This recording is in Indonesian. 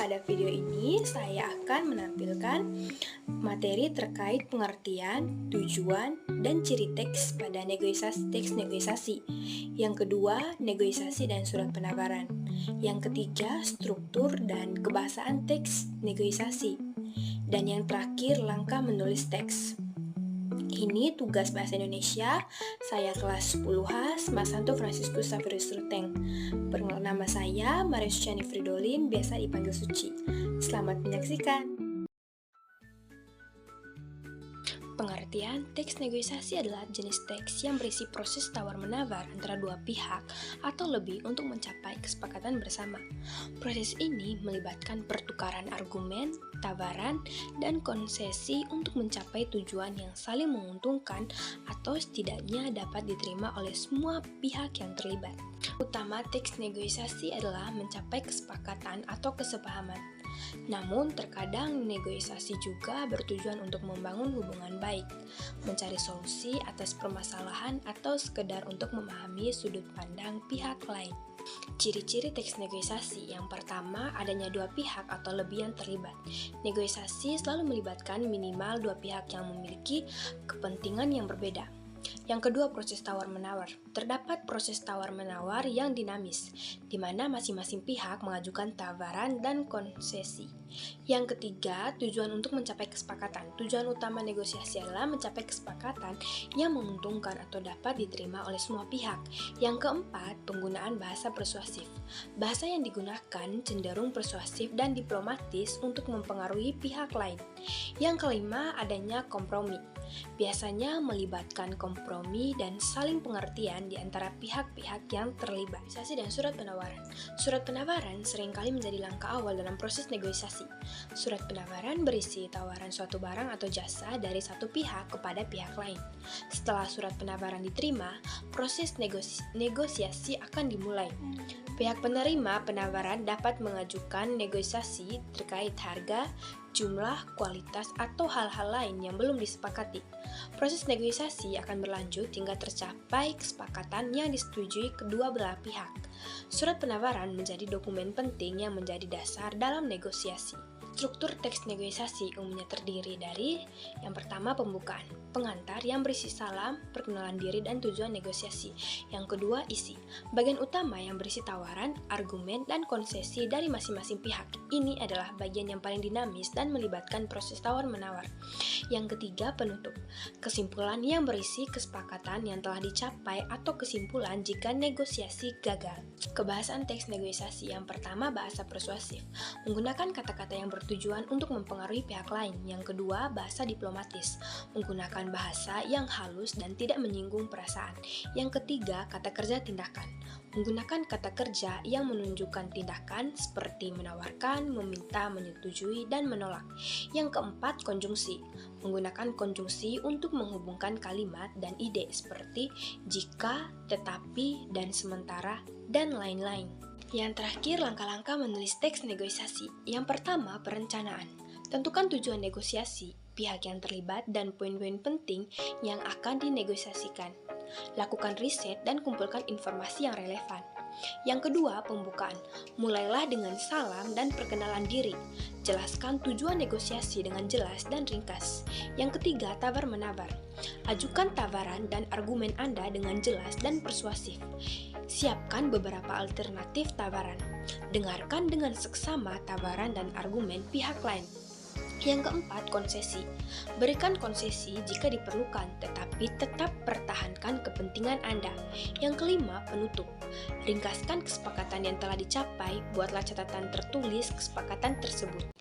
pada video ini saya akan menampilkan materi terkait pengertian, tujuan, dan ciri teks pada teks negosiasi. Yang kedua, negosiasi dan surat penawaran. Yang ketiga, struktur dan kebahasaan teks negosiasi. Dan yang terakhir, langkah menulis teks. Ini tugas Bahasa Indonesia, saya kelas 10H, Masanto Franciscus Savirus Ruteng. Perkenalkan nama saya, Marius Chani Fridolin, biasa dipanggil Suci. Selamat menyaksikan. Pengertian teks negosiasi adalah jenis teks yang berisi proses tawar-menawar antara dua pihak atau lebih untuk mencapai kesepakatan bersama. Proses ini melibatkan pertukaran argumen, tawaran, dan konsesi untuk mencapai tujuan yang saling menguntungkan atau setidaknya dapat diterima oleh semua pihak yang terlibat. Utama teks negosiasi adalah mencapai kesepakatan atau kesepahaman. Namun, terkadang negosiasi juga bertujuan untuk membangun hubungan baik, mencari solusi atas permasalahan, atau sekedar untuk memahami sudut pandang pihak lain. Ciri-ciri teks negosiasi: yang pertama, adanya dua pihak atau lebih yang terlibat. Negosiasi selalu melibatkan minimal dua pihak yang memiliki kepentingan yang berbeda. Yang kedua, proses tawar-menawar. Terdapat proses tawar-menawar yang dinamis, di mana masing-masing pihak mengajukan tawaran dan konsesi. Yang ketiga, tujuan untuk mencapai kesepakatan. Tujuan utama negosiasi adalah mencapai kesepakatan yang menguntungkan atau dapat diterima oleh semua pihak. Yang keempat, penggunaan bahasa persuasif. Bahasa yang digunakan cenderung persuasif dan diplomatis untuk mempengaruhi pihak lain. Yang kelima, adanya kompromi. Biasanya melibatkan kompromi dan saling pengertian di antara pihak-pihak yang terlibat. Negosiasi dan surat penawaran. Surat penawaran seringkali menjadi langkah awal dalam proses negosiasi. Surat penawaran berisi tawaran suatu barang atau jasa dari satu pihak kepada pihak lain. Setelah surat penawaran diterima, proses negosiasi akan dimulai. Pihak penerima penawaran dapat mengajukan negosiasi terkait harga, jumlah, kualitas, atau hal-hal lain yang belum disepakati. Proses negosiasi akan berlanjut hingga tercapai kesepakatan yang disetujui kedua belah pihak. Surat penawaran menjadi dokumen penting yang menjadi dasar dalam negosiasi. Struktur teks negosiasi umumnya terdiri dari: yang pertama, pembukaan, pengantar yang berisi salam, perkenalan diri, dan tujuan negosiasi. Yang kedua, isi, bagian utama yang berisi tawaran, argumen, dan konsesi dari masing-masing pihak. Ini adalah bagian yang paling dinamis dan melibatkan proses tawar-menawar. Yang ketiga, penutup, kesimpulan yang berisi kesepakatan yang telah dicapai atau kesimpulan jika negosiasi gagal. Kebahasaan teks negosiasi. Yang pertama, bahasa persuasif, menggunakan kata-kata yang bertujuan untuk mempengaruhi pihak lain. Yang kedua, bahasa diplomatis, menggunakan bahasa yang halus dan tidak menyinggung perasaan. Yang ketiga, kata kerja tindakan, menggunakan kata kerja yang menunjukkan tindakan seperti menawarkan, meminta, menyetujui, dan menolak. Yang keempat, konjungsi, menggunakan konjungsi untuk menghubungkan kalimat dan ide seperti jika, tetapi, dan sementara, dan lain-lain. Yang terakhir, langkah-langkah menulis teks negosiasi. Yang pertama, perencanaan. Tentukan tujuan negosiasi, pihak yang terlibat, dan poin-poin penting yang akan dinegosiasikan. Lakukan riset dan kumpulkan informasi yang relevan. Yang kedua, pembukaan. Mulailah dengan salam dan perkenalan diri. Jelaskan tujuan negosiasi dengan jelas dan ringkas. Yang ketiga, tawar-menawar. Ajukan tawaran dan argumen Anda dengan jelas dan persuasif. Siapkan beberapa alternatif tawaran. Dengarkan dengan seksama tawaran dan argumen pihak lain. Yang keempat, konsesi. Berikan konsesi jika diperlukan, tetapi tetap pertahankan kepentingan Anda. Yang kelima, penutup. Ringkaskan kesepakatan yang telah dicapai, buatlah catatan tertulis kesepakatan tersebut.